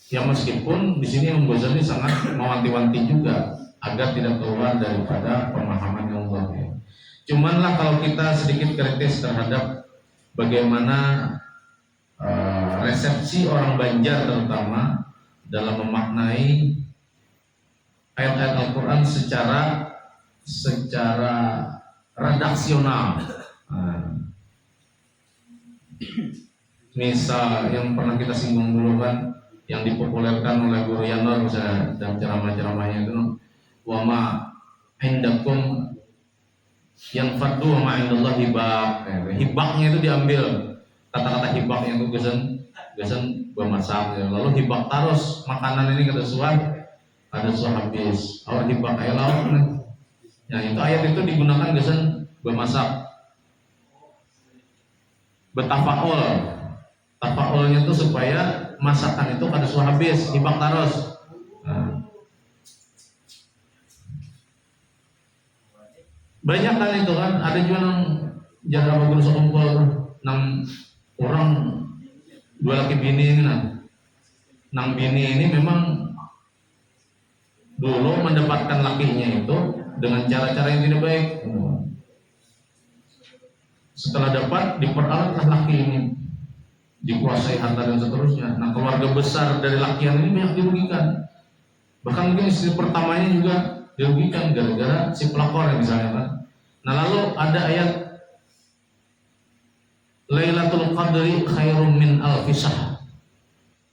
Ya meskipun di sini Imam Ghazali sangat mewanti-wanti juga agar tidak keluar daripada pemahaman yang zahir. Cumanlah kalau kita sedikit kritis terhadap bagaimana resepsi orang Banjar terutama dalam memaknai ayat-ayat Al-Quran secara redaksional. Misal yang pernah kita singgung dulu kan, yang dipopulerkan oleh Guru Yanwar misalnya dalam ceramah-ceramahnya itu, wa ma indakum yang fadu wa ma indallah hibak. Hibaknya itu diambil, kata-kata hibaknya itu gesan bermasak ya. Lalu hibak terus makanan ini kada habis. Awak hibak ayo lauk nih. Ya itu ayat itu digunakan gesan bermasak. Betafaul. Tafaulnya itu supaya masakan itu kada habis, hibak terus. Banyak kan itu kan, ada juga yang jaga bagus sekumpul nang orang dua laki bini ini nang bini ini memang dulu mendapatkan lakinya itu dengan cara-cara yang tidak baik. Setelah dapat diperalatlah laki ini, dikuasai harta dan seterusnya. Nah keluarga besar dari lakian ini banyak dirugikan. Bahkan mungkin istri pertamanya juga dirugikan gara-gara si pelakor misalnya kan. Nah lalu ada ayat Lailatul Qadri khairum min alfisah.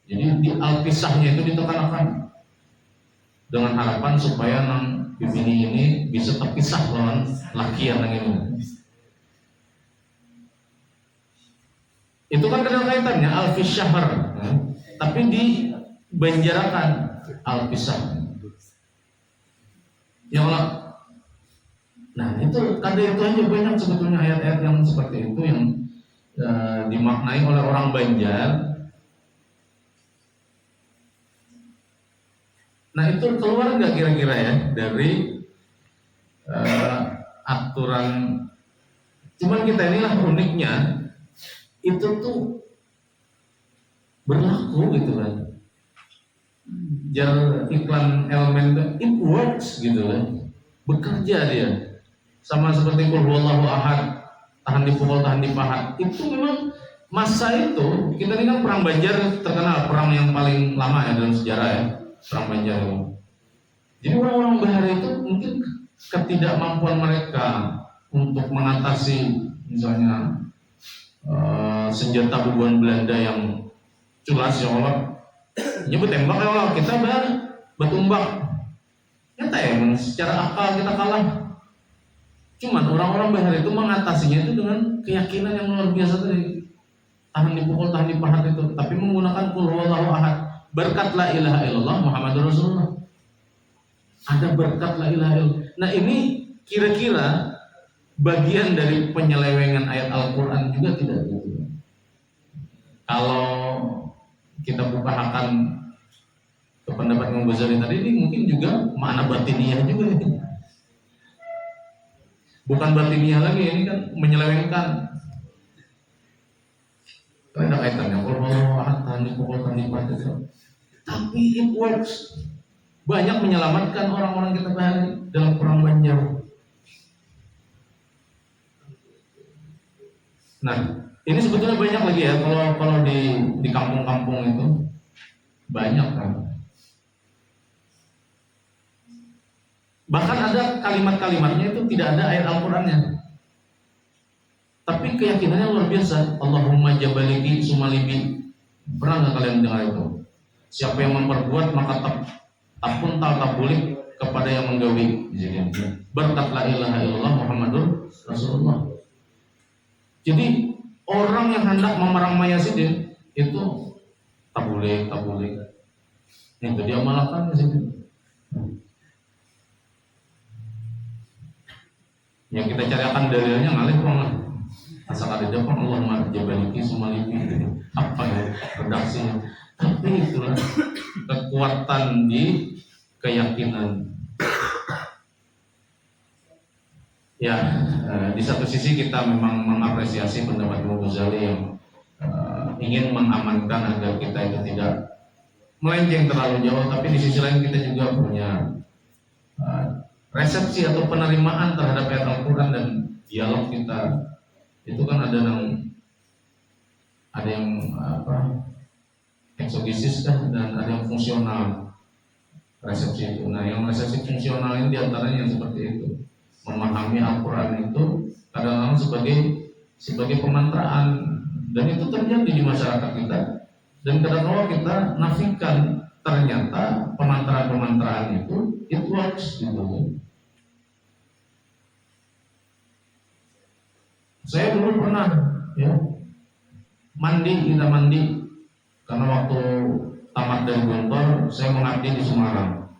Jadi di alfisahnya itu ditekankan dengan harapan supaya nang bini ini bisa terpisah lawan lakian yang ini. Itu kan ada kaitannya alfisyahr, tapi dibanjarakan alfisah. Ya Allah. Nah itu kada itu aja banyak sebetulnya ayat-ayat yang seperti itu yang dimaknai oleh orang Banjar. Nah itu keluar nggak kira-kira ya dari aturan? Cuman kita inilah uniknya, itu tuh berlaku gitu kan. Jar iklan elemen it works gitu kan, bekerja dia. Sama seperti qul huwallahu ahad, tahan dipukul, tahan dipahat. Itu memang masa itu, kita ini kan perang Banjar terkenal, perang yang paling lama ya dalam sejarah ya, perang Banjar itu. Jadi orang-orang Bahari itu mungkin ketidakmampuan mereka untuk mengatasi misalnya senjata bubuan Belanda yang culas ya Allah, nyebut tembak ya Allah, kita bertumbak. Nyata ya, secara akal kita kalah. Cuman orang-orang Bahar itu mengatasinya itu dengan keyakinan yang luar biasa tadi. Tahan dipukul, tahan dipahat itu, tapi menggunakan qul huwallahu ahad. Berkat la ilaha illallah Muhammadur Rasulullah. Ada berkat la ilaha illallah. Nah, ini kira-kira bagian dari penyelewengan ayat Al-Qur'an juga tidak gitu. Kalau kita bukakan ke pendapat Imam Ghazali tadi, ini mungkin juga makna batiniyah juga ini. Bukan batiniyah lagi, ini kan menyelewengkan. Ada kaitannya kalau ahad tani pokok tani pada, tapi it works. Banyak menyelamatkan orang-orang kita Bahari dalam perang Banjar. Nah, ini sebetulnya banyak lagi ya, kalau di kampung-kampung itu banyak kan. Bahkan ada kalimat-kalimatnya itu tidak ada ayat Al-Qur'annya. Tapi keyakinannya luar biasa. Allahumma jabaliki sumalibi. Pernah nggak kalian dengar itu? Siapa yang memperbuat maka tapun tabulik kepada yang menggawi. Berkat la ilaha illallah Muhammadur Rasulullah. Jadi orang yang hendak memerang Mayasidin itu tabulik. Itu dia malahkan di situ. Yang kita carikan dalilnya ngalih banget. Asal ada Jepang Allahumma jabaliki sumalibi. Apa ya redaksinya? Tapi itulah kekuatan di keyakinan. Ya, di satu sisi kita memang mengapresiasi pendapat Imam Ghazali yang ingin mengamankan agar kita itu tidak melenceng terlalu jauh, tapi di sisi lain kita juga punya resepsi atau penerimaan terhadap ayat Al-Quran dan dialog kita itu kan ada yang eksogesis kan, dan ada yang fungsional resepsi itu. Nah, yang resepsi fungsional ini diantaranya yang seperti itu, memahami Al-Quran itu kadang-kadang sebagai pemantraan, dan itu terjadi di masyarakat kita. Dan kadang-kadang kita nafikan, ternyata pemantraan itu it works gitu. Saya dulu pernah ya kita mandi karena waktu tamat dari Gontor saya mengabdi di Semarang.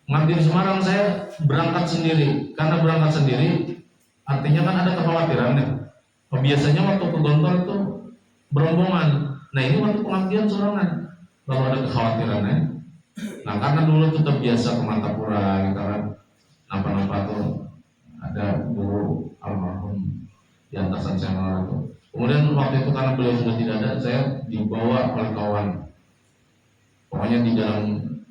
Mengabdi di Semarang saya berangkat sendiri. Karena berangkat sendiri artinya kan ada kekhawatiran ya. Biasanya waktu ke Gontor itu berombongan. Nah, ini waktu pengabdian sorangan. Lalu ada kekhawatiran ya. Nah, karena dulu itu terbiasa ke Martapura gitu kan. Nampak-nampak tuh ada guru almarhum di atasan saya itu. Kemudian waktu itu karena beliau sudah tidak ada, saya dibawa oleh kawan. Pokoknya di dalam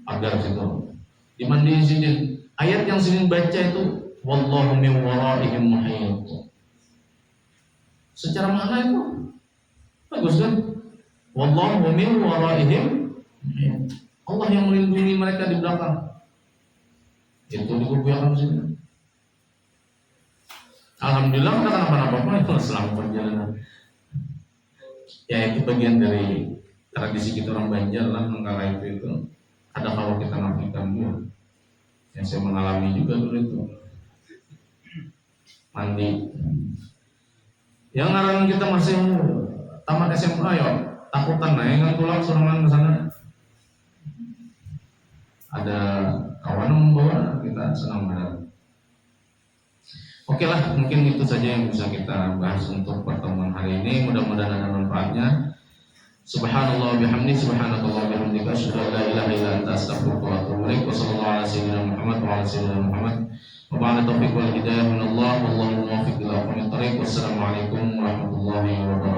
pagar situ. Dimandiin sidin. Ayat yang sidin baca itu wallahu min waraihim muhit. Secara makna itu bagus kan? Wallahu min waraihim. Allah yang melindungi mereka di belakang. Itu dikubuyakan sini. Alhamdulillah kita kenapa-napa itu selama perjalanan. Ya, itu bagian dari tradisi kita orang Banjar lah, mengkala itu ada kalau kita nafikan juga. Yang saya mengalami juga dulu itu mandi. Yang ngaran kita masih tamat SMA ya takutan kan pulang sorangan ke sana. Ada kawan membawa, kita senang banget. Oke lah, mungkin itu saja yang bisa kita bahas untuk pertemuan hari ini. Mudah-mudahan ada manfaatnya. Subhanallah bihamdi, subhanakallah bihamdika, asyhadu an la ilaha illa anta, astaghfiruka wa atubu ilaik. Wassallallahu ala sayyidina Muhammad wa ala sayyidina Muhammad. Wa ba'da taufiq wal hidayah min Allah, wallahu muwaffiq ila aqwamit thariq. Wassalamualaikum warahmatullahi wabarakatuh.